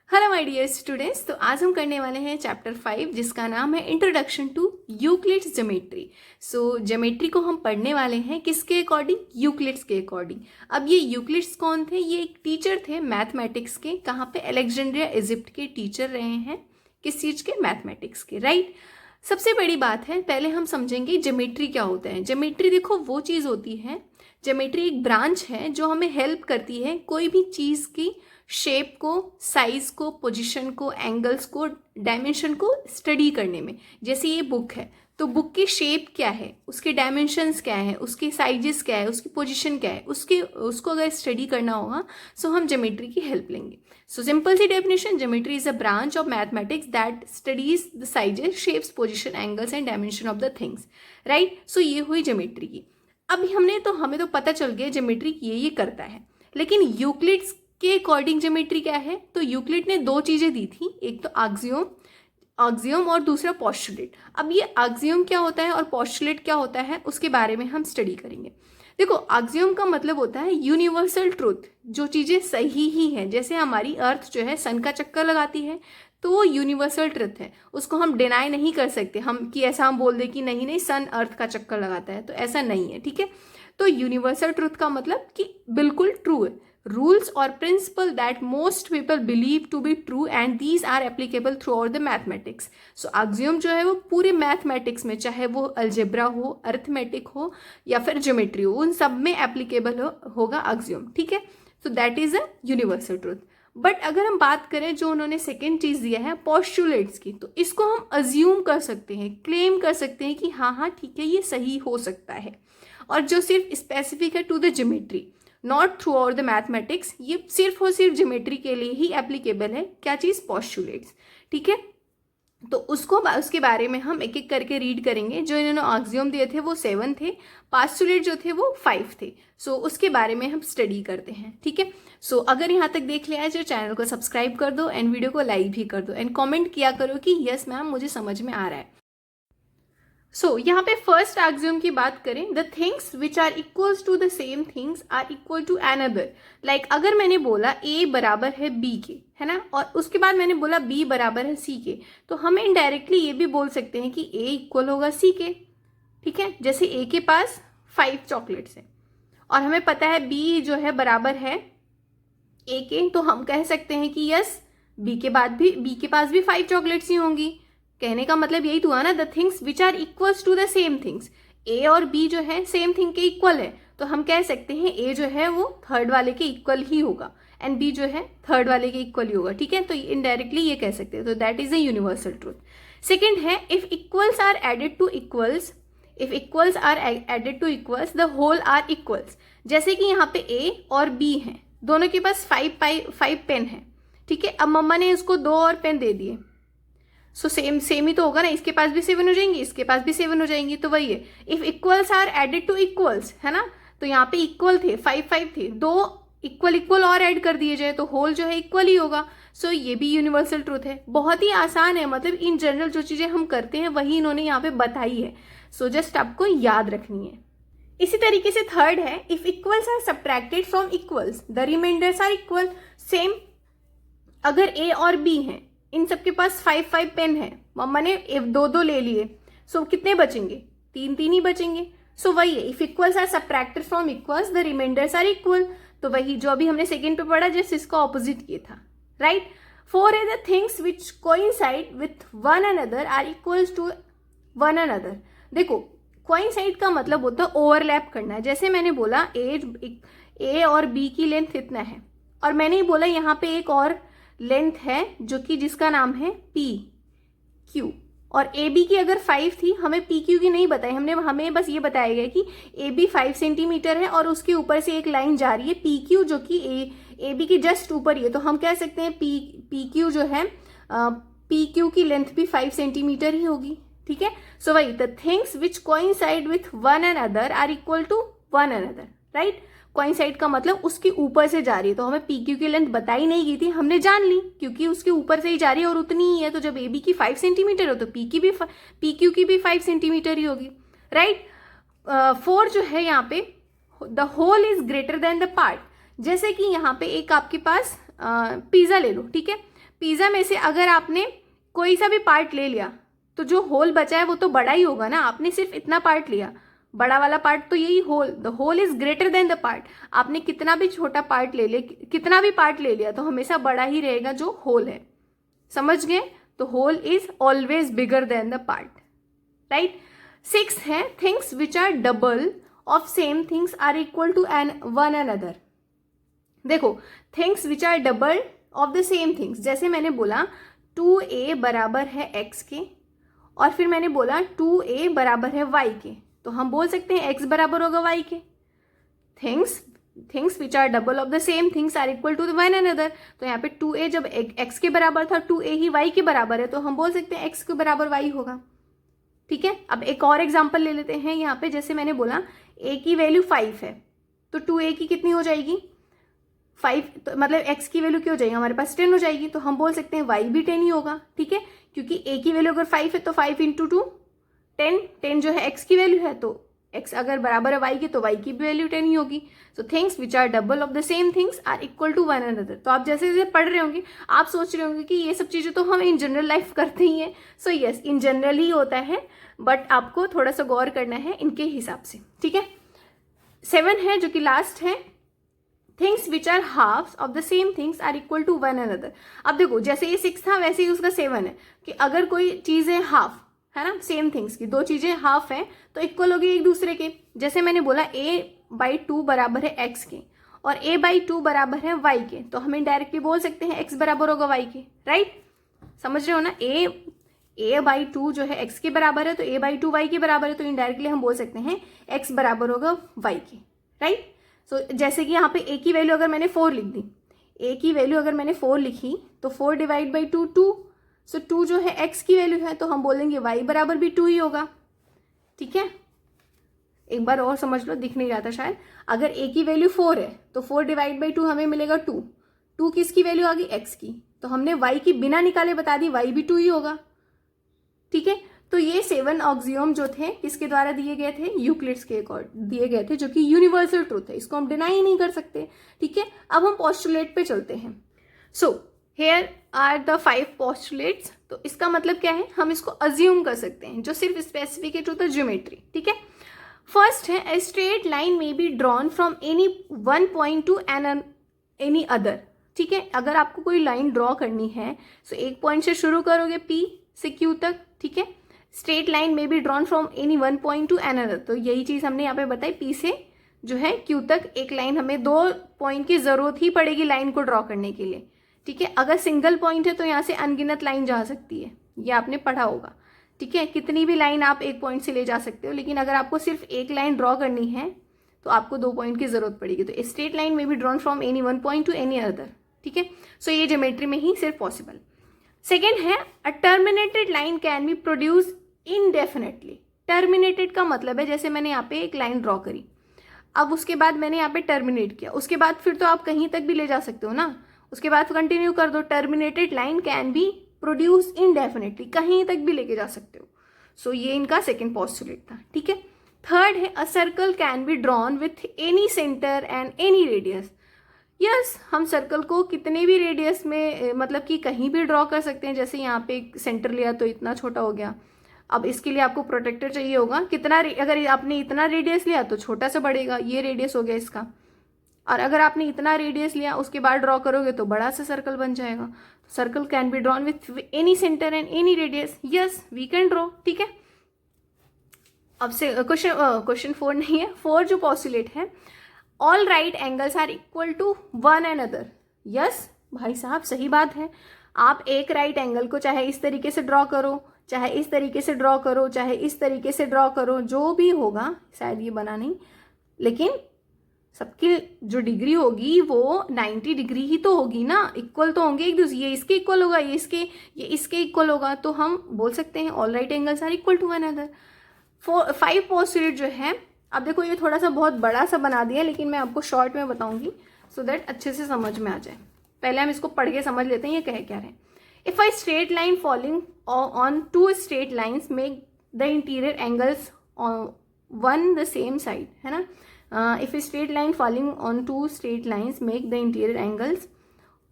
Hello my dear students. तो आज हम करने वाले हैं चैप्टर 5 जिसका नाम है introduction to Euclid's geometry. Geometry को हम पढ़ने वाले हैं किसके अकॉर्डिंग? यूक्लिड्स के अकॉर्डिंग। अब ये यूक्लिड्स कौन थे? ये एक टीचर थे मैथमेटिक्स के। कहाँ पे? अलेक्जेंड्रिया इजिप्ट के टीचर रहे हैं। किस चीज़ के? मैथमेटिक्स के, राइट। सबसे बड़ी बात है, पहले हम समझेंगे ज्योमेट्री क्या होता है। ज्योमेट्री देखो वो चीज़ होती है, ज्योमेट्री एक ब्रांच है जो हमें हेल्प करती है कोई भी चीज़ की शेप को, साइज को, पोजीशन को, एंगल्स को, डायमेंशन को स्टडी करने में। जैसे ये बुक है तो बुक की शेप क्या है, उसके डायमेंशंस क्या है, उसके साइजेस क्या है, उसकी पोजीशन क्या है, उसको अगर स्टडी करना होगा सो हम ज्योमेट्री की हेल्प लेंगे। सो सिंपल सी definition, geometry is a branch of mathematics that studies the sizes, shapes, position, angles and dimension of the things, right. So ये हुई ज्योमेट्री की। अभी हमें तो पता चल गया ज्योमेट्री ये करता है, लेकिन यूक्लिड्स के अकॉर्डिंग ज्योमेट्री क्या है? तो यूक्लिड ने दो चीजें दी थी, एक तो एक्सियोम और दूसरा पोस्टुलेट। अब ये एक्सियोम क्या होता है और पोस्टुलेट क्या होता है उसके बारे में हम स्टडी करेंगे। देखो, एक्सियोम का मतलब होता है यूनिवर्सल ट्रूथ, जो चीजें सही ही हैं। जैसे हमारी अर्थ जो है सन का चक्कर लगाती है तो वो यूनिवर्सल ट्रुथ है, उसको हम डिनाई नहीं कर सकते हम कि ऐसा हम बोल दे कि नहीं नहीं सन अर्थ का चक्कर लगाता है, तो ऐसा नहीं है, ठीक है। तो यूनिवर्सल ट्रुथ का मतलब कि बिल्कुल ट्रू है। रूल्स और principle that most people believe to be true and these are applicable throughout the mathematics. So axiom जो है वो पूरे मैथमेटिक्स में, चाहे वो अलजेब्रा हो, अर्थमेटिक हो या फिर ज्योमेट्री हो, उन सब में एप्लीकेबल होगा एक्सियोम, ठीक है। So that is a universal truth. But अगर हम बात करें जो उन्होंने सेकेंड चीज दिया है पोस्टुलेट्स की, तो इसको हम अज्यूम कर सकते हैं, क्लेम कर सकते हैं कि हाँ हाँ ठीक है ये सही हो सकता है, और जो सिर्फ स्पेसिफिक है to the geometry, not throughout the mathematics. ये सिर्फ और सिर्फ ज्योमेट्री के लिए ही एप्लीकेबल है। क्या चीज? पोस्टुलेट्स, ठीक है। तो उसके बारे में हम एक एक करके रीड करेंगे। जो इन्होंने एक्सियोम दिए थे वो 7 थे, पोस्टुलेट जो थे वो 5 थे। सो उसके बारे में हम स्टडी करते हैं, ठीक है। सो अगर यहाँ तक देख लिया है जो चैनल को सब्सक्राइब कर दो एंड वीडियो को लाइक भी कर दो एंड कमेंट किया करो कि यस मैम मुझे समझ में आ रहा है। यहाँ पे फर्स्ट एक्सियोम की बात करें, the things which are equals to the same things are equal to another. Like अगर मैंने बोला ए बराबर है बी के, है ना, और उसके बाद मैंने बोला बी बराबर है सी के, तो हम इनडायरेक्टली ये भी बोल सकते हैं कि ए इक्वल होगा सी के, ठीक है। जैसे ए के पास 5 चॉकलेट्स हैं और हमें पता है बी जो है बराबर है ए के, तो हम कह सकते हैं कि यस बी के पास भी 5 चॉकलेट्स ही होंगी। कहने का मतलब यही तो हुआ ना, the things which are equals to the same things. A और बी जो है सेम थिंग के इक्वल है, तो हम कह सकते हैं ए जो है वो थर्ड वाले के इक्वल ही होगा एंड बी जो है थर्ड वाले के इक्वल ही होगा, ठीक है। तो इनडायरेक्टली ये कह सकते हैं, तो that is a universal truth. Second है, if equals are added to equals, the whole are equals. जैसे कि यहाँ पे ए और बी हैं, दोनों के पास 5 पेन है, ठीक है। अब मम्मा ने उसको 2 और पेन दे दिए, सो सेम ही तो होगा ना, इसके पास भी 7 हो जाएंगी, इसके पास भी 7 हो जाएंगी। तो वही है, if equals are added to equals, है ना। तो यहाँ पे इक्वल थे, 5 थे, 2 इक्वल और ऐड कर दिए जाए तो होल जो है इक्वल ही होगा। सो ये भी यूनिवर्सल ट्रूथ है। बहुत ही आसान है, मतलब इन जनरल जो चीजें हम करते हैं वही इन्होंने यहाँ पे बताई है। सो जस्ट आपको याद रखनी है। इसी तरीके से थर्ड है, if equals are subtracted from equals the reminders are equal. Same, अगर ए और बी हैं, इन सबके पास 5 पेन है, मम्मा ने 2 ले लिए, सो कितने बचेंगे? 3 ही बचेंगे। सो वही है, if equals are subtracted from equals the reminders are equal. तो वही जो अभी हमने सेकेंड पे पढ़ा, जस्ट इसका ऑपोजिट किया था, राइट। 4 है, the things which coincide with one another are equals to one another. देखो, कोइंसाइड का मतलब होता है ओवरलैप करना है। जैसे मैंने बोला ए और बी की लेंथ इतना है, और मैंने ही बोला यहाँ पे एक और लेंथ है जो कि जिसका नाम है पी क्यू, और ए बी की अगर 5 थी, हमें पी क्यू की नहीं बताई, हमें बस ये बताया गया कि ए बी 5 सेंटीमीटर है और उसके ऊपर से एक लाइन जा रही है पी क्यू जो कि ए बी की जस्ट ऊपर ही है। तो हम कह सकते हैं पी क्यू जो है, पी क्यू की लेंथ भी 5 सेंटीमीटर ही होगी, ठीक है। सो वही, the things which coincide with one and other are equal to one and other, right. Coincide का मतलब उसके ऊपर से जा रही है, तो हमें पी क्यू की लेंथ बताई नहीं गई थी, हमने जान ली क्योंकि उसके ऊपर से ही जा रही है और उतनी ही है। तो जब ए बी की 5 सेंटीमीटर हो तो पी क्यू की भी 5 सेंटीमीटर ही होगी, राइट। 4 जो है यहाँ पे, the whole is greater than the part. जैसे कि यहाँ पे एक आपके पास पिज्जा ले लो, ठीक है। पिज़्ज़ा में से अगर आपने कोई सा भी पार्ट ले लिया तो जो होल बचा है वो तो बड़ा ही होगा ना, आपने सिर्फ इतना पार्ट लिया, बड़ा वाला पार्ट तो यही whole, the whole is greater than the part. आपने कितना भी छोटा पार्ट ले लिया, कितना भी पार्ट ले लिया तो हमेशा बड़ा ही रहेगा जो होल है, समझ गए? तो whole is always bigger than the part, right. 6 है things which are double of same things are equal to one another. देखो things which are double of the same things, जैसे मैंने बोला 2a बराबर है x के, और फिर मैंने बोला 2a बराबर है y के, तो हम बोल सकते हैं x बराबर होगा y के। Things which are double of the same things are equal to one another, तो यहाँ पे 2a जब x के बराबर था 2a ही y के बराबर है, तो हम बोल सकते हैं x के बराबर y होगा, ठीक है। अब एक और एग्जांपल ले लेते हैं यहाँ पे, जैसे मैंने बोला a की वैल्यू 5 है, तो 2a की कितनी हो जाएगी 5, तो मतलब x की वैल्यू क्या हो जाएगी हमारे पास 10 हो जाएगी, तो हम बोल सकते हैं y भी 10 ही होगा, ठीक है, क्योंकि a की वैल्यू अगर 5 है तो 5 इंटू 2 10 जो है x की वैल्यू है, तो x अगर बराबर है y की तो y की भी वैल्यू 10 ही होगी। So things which are double of the same things are equal to one another. तो आप जैसे जैसे पढ़ रहे होंगे आप सोच रहे होंगे कि ये सब चीज़ें तो हम इन जनरल लाइफ करते ही हैं। सो यस, इन जनरल ही होता है, बट आपको थोड़ा सा गौर करना है इनके हिसाब से, ठीक है। 7 है जो कि लास्ट है, things which are halves of the same things are equal to one another. अब देखो जैसे ये 6 था वैसे ही उसका 7 है कि अगर कोई चीज़ है हाफ, है ना, सेम थिंग्स की दो चीजें हाफ है तो इक्वल होगी एक दूसरे के। जैसे मैंने बोला a/2 बराबर है x के और a/2 बराबर है y के, तो हम इनडायरेक्टली बोल सकते हैं x बराबर होगा y के, राइट। समझ रहे हो ना, a/2 जो है x के बराबर है तो a/2 y के बराबर है, तो इनडायरेक्टली हम बोल सकते हैं x बराबर होगा y के, राइट। सो जैसे कि यहाँ पे a की वैल्यू अगर मैंने 4 लिख दी, a की वैल्यू अगर मैंने 4 लिखी तो 4 डिवाइड बाई 2 2, सो 2 जो है x की वैल्यू है तो हम बोलेंगे y बराबर भी 2 ही होगा, ठीक है। एक बार और समझ लो, दिख नहीं रहा था शायद। अगर a की वैल्यू 4 है तो 4 डिवाइड बाई 2 हमें मिलेगा 2, 2 किसकी वैल्यू आ गई x की, तो हमने y की बिना निकाले बता दी y भी 2 ही होगा, ठीक है। तो ये 7 ऑक्सियोम जो थे किसके द्वारा दिए गए थे, यूक्लिड्स के अकॉर्डिंग दिए गए थे, जो कि यूनिवर्सल ट्रूथ है, इसको हम डिनाई ही नहीं कर सकते, ठीक है। अब हम पोस्टुलेट पे चलते हैं। So here are the 5 postulates. तो इसका मतलब क्या है, हम इसको अज्यूम कर सकते हैं जो सिर्फ स्पेसिफिक है टू द ज्योमेट्री, ठीक है। फर्स्ट है ए स्ट्रेट लाइन में be drawn from any one point two any other, ठीक है। अगर आपको कोई लाइन ड्रॉ करनी है सो एक पॉइंट से शुरू करोगे P से Q तक, ठीक है। स्ट्रेट लाइन में be drawn from any one point two another, तो यही चीज हमने यहाँ पे बताई, P से जो है Q तक एक लाइन, हमें 2 पॉइंट की जरूरत ही पड़ेगी लाइन को ड्रॉ करने के लिए, ठीक है। अगर सिंगल पॉइंट है तो यहाँ से अनगिनत लाइन जा सकती है, ये आपने पढ़ा होगा, ठीक है। कितनी भी लाइन आप एक पॉइंट से ले जा सकते हो, लेकिन अगर आपको सिर्फ एक लाइन ड्रॉ करनी है तो आपको 2 पॉइंट की जरूरत पड़ेगी। तो स्ट्रेट लाइन में भी drawn from any one point two any other, ठीक है। सो ये ज्योमेट्री में ही सिर्फ पॉसिबल। सेकेंड है a terminated line can be produce indefinitely. Terminated का मतलब है जैसे मैंने यहाँ पे एक लाइन ड्रॉ करी, अब उसके बाद मैंने यहाँ पे टर्मिनेट किया, उसके बाद फिर तो आप कहीं तक भी ले जा सकते हो ना, उसके बाद कंटिन्यू कर दो। Terminated line can be produce indefinitely, कहीं तक भी लेके जा सकते हो। सो ये इनका सेकेंड पोस्टुलेट था, ठीक है। थर्ड है a circle can be drawn with any centre and any radius. Yes, हम सर्कल को कितने भी रेडियस में मतलब कि कहीं भी ड्रॉ कर सकते हैं। जैसे यहाँ पे एक सेंटर लिया तो इतना छोटा हो गया, अब इसके लिए आपको प्रोटेक्टर चाहिए होगा, कितना अगर आपने इतना रेडियस लिया तो छोटा सा बढ़ेगा, ये रेडियस हो गया इसका, और अगर आपने इतना रेडियस लिया उसके बाद ड्रॉ करोगे तो बड़ा सा सर्कल बन जाएगा। Circle can be drawn with any centre and any radius, yes we can draw, ठीक है। अब से क्वेश्चन 4 नहीं है, 4 जो पोस्टुलेट है, all right angles are equal to one and other. Yes भाई साहब, सही बात है। आप एक राइट एंगल को चाहे इस तरीके से ड्रॉ करो, चाहे इस तरीके से ड्रॉ करो, चाहे इस तरीके से ड्रॉ करो, जो भी होगा, शायद ये बना नहीं, लेकिन सबकी जो डिग्री होगी वो 90 डिग्री ही तो होगी ना, इक्वल तो होंगे एक दूसरे, ये इसके इक्वल होगा, ये इसके इक्वल होगा, तो हम बोल सकते हैं all right angles are equal to one other. 5 postulate जो है, अब देखो ये थोड़ा सा बहुत बड़ा सा बना दिया, लेकिन मैं आपको शॉर्ट में बताऊंगी सो दैट अच्छे से समझ में आ जाए। पहले हम इसको पढ़ के समझ लेते हैं ये कह क्या रहे हैं। If a straight line falling on 2 straight lines make the interior angles one the same side, है ना। If a straight line falling on 2 straight lines make the interior angles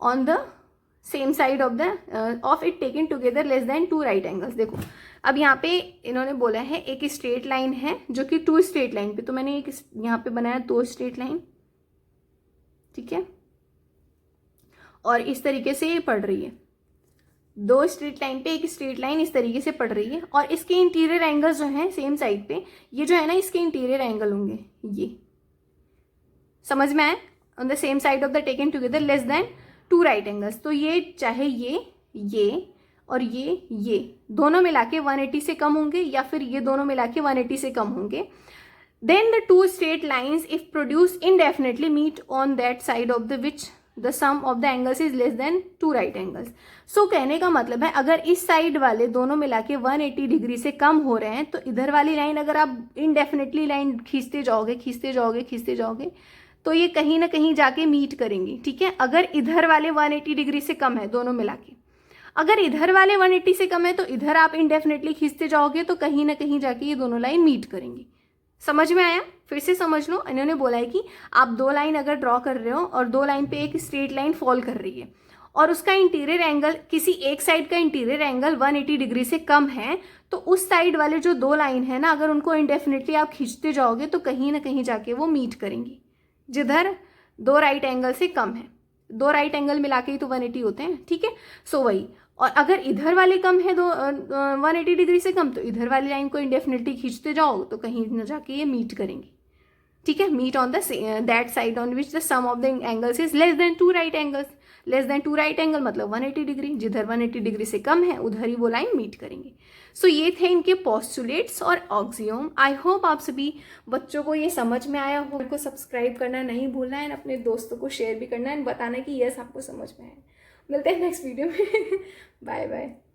on the same side of it taken together less than 2 right angles. देखो अब यहाँ पे इन्होंने बोला है एक स्ट्रेट लाइन है जो कि 2 स्ट्रेट लाइन पे, तो मैंने एक यहाँ पे बनाया 2 स्ट्रेट लाइन, ठीक है, और इस तरीके से ये पढ़ रही है, 2 स्ट्रेट लाइन पे एक स्ट्रेट लाइन इस तरीके से पढ़ रही है, और इसके इंटीरियर एंगल्स जो हैं सेम साइड पे, ये जो है ना इसके इंटीरियर एंगल होंगे, ये समझ में आए, on the same side of the taken together less than 2 right angles. तो ये चाहे ये और ये दोनों मिला के 180 से कम होंगे, या फिर ये दोनों मिला के 180 से कम होंगे। Then the 2 straight lines if produce indefinitely meet on that side of the which the sum of the angles is less than 2 right angles. So कहने का मतलब है अगर इस साइड वाले दोनों मिला के 180 डिग्री से कम हो रहे हैं, तो इधर वाली लाइन अगर आप इनडेफिनेटली लाइन खींचते जाओगे तो ये कहीं ना कहीं जाके मीट करेंगी, ठीक है। अगर इधर वाले 180 डिग्री से कम है दोनों मिला के, अगर इधर वाले 180 से कम है तो इधर आप इनडेफिनेटली खींचते जाओगे तो कहीं ना कहीं जाके ये दोनों लाइन मीट करेंगी। समझ में आया? फिर से समझ लो। इन्होंने बोला है कि आप 2 लाइन अगर ड्रॉ कर रहे हो और 2 लाइन पे एक स्ट्रेट लाइन फॉल कर रही है और उसका इंटीरियर एंगल, किसी एक साइड का इंटीरियर एंगल 180 डिग्री से कम है, तो उस साइड वाले जो 2 लाइन है ना, अगर उनको इनडेफिनेटली आप खींचते जाओगे तो कहीं ना कहीं जाके वो मीट करेंगी, जिधर 2 राइट एंगल से कम है। 2 राइट एंगल मिला के ही तो 180 होते हैं, ठीक है। सो वही, और अगर इधर वाले कम है 180 डिग्री से कम, तो इधर वाली लाइन को इंडेफिनेटली खींचते जाओ तो कहीं न जाके ये मीट करेंगी, ठीक है। Meet on the that side on which the sum of the angles is less than 2 right angles. Less than 2 right angle मतलब 180 डिग्री, जिधर 180 डिग्री से कम है उधर ही वो लाइन मीट करेंगे। सो ये थे इनके पोस्टुलेट्स और ऑक्सियोम। आई होप आप सभी बच्चों को ये समझ में आया हो। को सब्सक्राइब करना नहीं भूलना है, अपने दोस्तों को शेयर भी करना है, बताना कि यस आपको समझ में आया। मिलते हैं नेक्स्ट वीडियो में। Bye bye.